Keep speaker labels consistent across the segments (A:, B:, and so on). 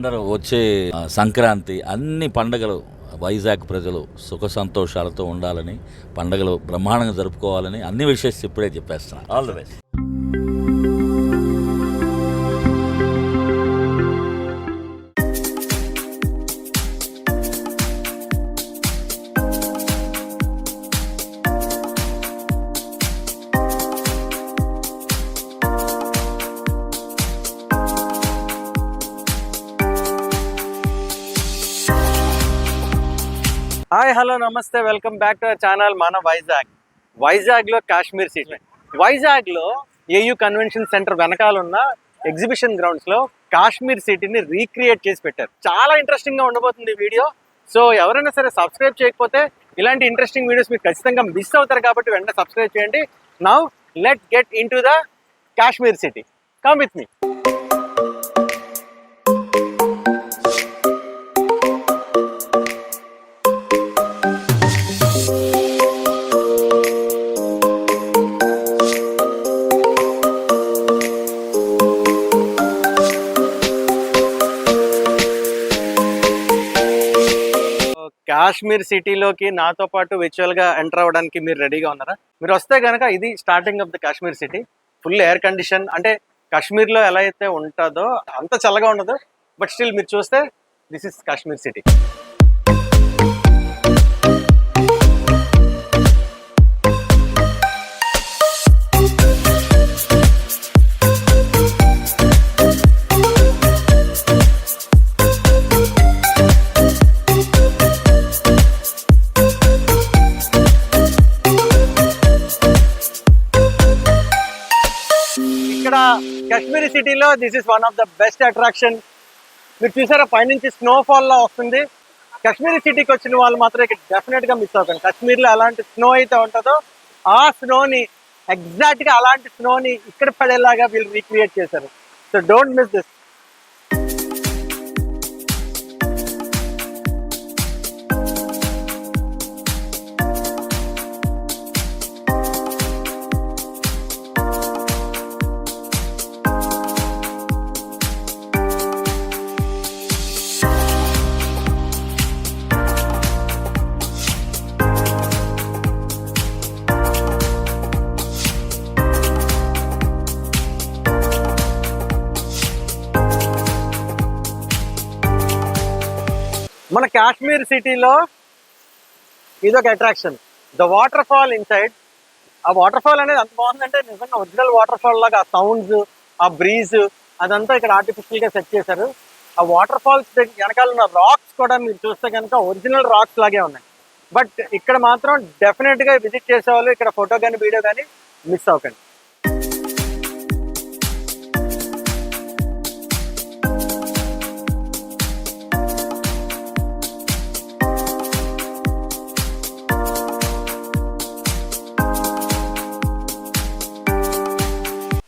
A: అందరూ వచ్చే సంక్రాంతి అన్ని పండగలు వైజాగ్ ప్రజలు సుఖ సంతోషాలతో ఉండాలని, పండగలు బ్రహ్మాండంగా జరుపుకోవాలని అన్ని విషయాలు ఇప్పుడే చెప్పేస్తున్నా. All the best.
B: Hi, hello, నమస్తే, welcome back to our channel. మన వైజాగ్లో కాశ్మీర్ సిటీ. వైజాగ్లో ఏయూ కన్వెన్షన్ సెంటర్ వెనకాల ఉన్న ఎగ్జిబిషన్ గ్రౌండ్స్లో కాశ్మీర్ సిటీని రీక్రియేట్ చేసి పెట్టారు. చాలా ఇంట్రెస్టింగ్గా ఉండబోతుంది ఈ వీడియో. సో ఎవరైనా సరే సబ్స్క్రైబ్ చేయకపోతే ఇలాంటి ఇంట్రెస్టింగ్ వీడియోస్ మీరు ఖచ్చితంగా మిస్ అవుతారు, కాబట్టి వెంటనే సబ్స్క్రైబ్ చేయండి. Now let get into the Kashmir city. Come with me. Kashmir సిటీలోకి నాతో పాటు విర్చువల్గా ఎంటర్ అవ్వడానికి మీరు రెడీగా ఉన్నారా? మీరు వస్తే కనుక ఇది starting of the Kashmir city. Full air condition, అంటే కాశ్మీర్లో ఎలా అయితే ఉంటుందో అంత చల్లగా ఉండదు, బట్ స్టిల్ మీరు చూస్తే దిస్ ఇస్ కాశ్మీర్ సిటీ. ఇక్కడ కాశ్మీరీ సిటీలో this is one of the best attraction. మీరు చూసారా, పైనుంచి స్నోఫాల్ లా వస్తుంది. కాశ్మీరీ సిటీకి వచ్చిన వాళ్ళు మాత్రం ఇక్కడ డెఫినెట్గా మిస్ అవుతారు. కాశ్మీర్లో ఎలాంటి స్నో అయితే ఉంటుందో ఆ స్నోని ఎగ్జాక్ట్గా అలాంటి స్నోని ఇక్కడ పడేలాగా వీళ్ళు రీక్రియేట్ చేశారు. So don't miss this. మన కాశ్మీర్ సిటీలో ఇదొక attraction, the water fall inside. ఆ వాటర్ ఫాల్ అనేది అంత బాగుందంటే నిజంగా ఒరిజినల్ వాటర్ ఫాల్ లాగా, ఆ సౌండ్స్, ఆ బ్రీజ్ అదంతా ఇక్కడ ఆర్టిఫిషియల్గా సెట్ చేశారు. ఆ వాటర్ ఫాల్స్ వెనకాల ఉన్న రాక్స్ కూడా మీరు చూస్తే కనుక ఒరిజినల్ రాక్స్ లాగే ఉన్నాయి. బట్ ఇక్కడ మాత్రం డెఫినెట్గా విజిట్ చేసేవాళ్ళు ఇక్కడ ఫోటో కానీ వీడియో కానీ మిస్ అవ్వకండి.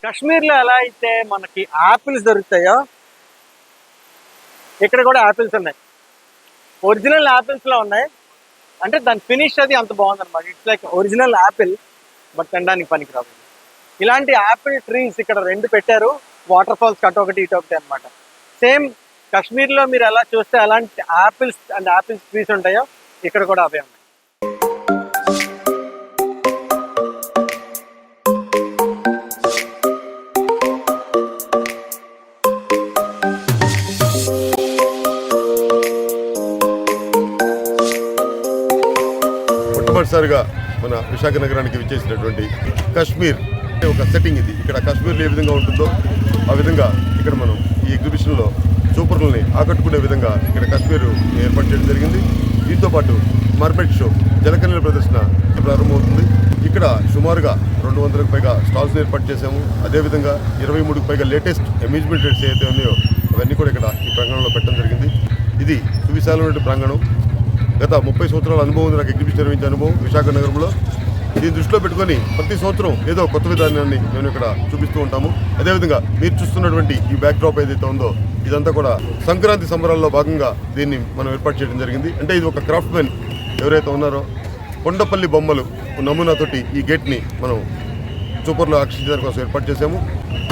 B: కాశ్మీర్లో ఎలా అయితే మనకి యాపిల్స్ దొరుకుతాయో ఇక్కడ కూడా యాపిల్స్ ఉన్నాయి. ఒరిజినల్ యాపిల్స్లో ఉన్నాయి, అంటే దాని ఫినిష్ అది అంత బాగుందన్నమాట. It's like original apple, but తినడానికి పనికిరాదు. ఇలాంటి యాపిల్ ట్రీస్ ఇక్కడ 2 పెట్టారు. వాటర్ ఫాల్స్ అటొకటి ఇటొకటి అనమాట. సేమ్ కాశ్మీర్లో మీరు ఎలా చూస్తే అలాంటి యాపిల్స్ అండ్ యాపిల్స్ ట్రీస్ ఉంటాయో ఇక్కడ కూడా అవే ఉన్నాయి.
C: మొట్టమొదటిసారిగా మన విశాఖ నగరానికి విచ్చేసినటువంటి కాశ్మీర్ ఒక సెట్టింగ్ ఇది. ఇక్కడ కాశ్మీర్లో ఏ విధంగా ఉంటుందో ఆ విధంగా ఇక్కడ మనం ఈ ఎగ్జిబిషన్లో చూపర్లని ఆకట్టుకునే విధంగా ఇక్కడ కాశ్మీర్ ఏర్పాటు చేయడం జరిగింది. దీంతో పాటు మర్మెడ్ షో, జలకన్యల ప్రదర్శన ప్రారంభమవుతుంది. ఇక్కడ సుమారుగా 200కు పైగా స్టాల్స్ ఏర్పాటు చేశాము. అదేవిధంగా 23కు పైగా లేటెస్ట్ అమ్యూజ్మెంట్ రైడ్స్ ఏదైతే ఉన్నాయో అవన్నీ కూడా ఇక్కడ ఈ ప్రాంగణంలో పెట్టడం జరిగింది. ఇది సువిశాలమైన ప్రాంగణం. గత 30 సంవత్సరాల అనుభవం ఉంది నాకు ఎగ్జిబిషన్ నిర్వహించే అనుభవం విశాఖ నగరంలో. దీన్ని దృష్టిలో పెట్టుకొని ప్రతి సంవత్సరం ఏదో కొత్త విధానాన్ని మేము ఇక్కడ చూపిస్తూ ఉంటాము. అదేవిధంగా మీరు చూస్తున్నటువంటి ఈ బ్యాక్డ్రాప్ ఏదైతే ఉందో ఇదంతా కూడా సంక్రాంతి సంబరాల్లో భాగంగా దీన్ని మనం ఏర్పాటు చేయడం జరిగింది. అంటే ఇది ఒక క్రాఫ్ట్మెన్ ఎవరైతే ఉన్నారో కొండపల్లి బొమ్మలు నమూనాతోటి ఈ గేట్ని మనం చూపర్లో ఆకర్షించడానికి కోసం ఏర్పాటు చేశాము.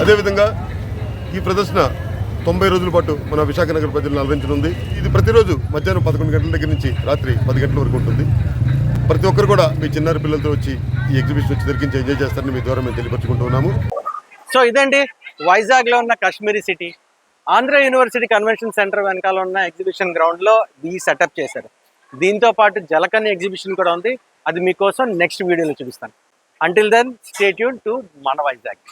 C: అదేవిధంగా ఈ ప్రదర్శన 90 రోజుల పాటు మన విశాఖ నగర ప్రజలను అలరించనుంది. ఇది ప్రతిరోజు మధ్యాహ్నం 11 గంటల దగ్గర నుంచి రాత్రి 10 గంటల వరకు ఉంటుంది. ప్రతి ఒక్కరు కూడా మీ చిన్నారి పిల్లలతో వచ్చి ఈ ఎగ్జిబిషన్ వచ్చి దొరికించి ఎంజాయ్ చేస్తారని మీ ద్వారా మేము తెలియపరుచుకుంటూ ఉన్నాము.
B: సో ఇదండి వైజాగ్లో ఉన్న Kashmiri city. Andhra university convention centre వెనకాల ఉన్న ఎగ్జిబిషన్ గ్రౌండ్లో ఈ సెటప్ చేశారు. దీంతో పాటు జలకన్య ఎగ్జిబిషన్ కూడా ఉంది. అది మీకోసం నెక్స్ట్ వీడియోలో చూపిస్తాను. Until then stay tuned to మన వైజాగ్.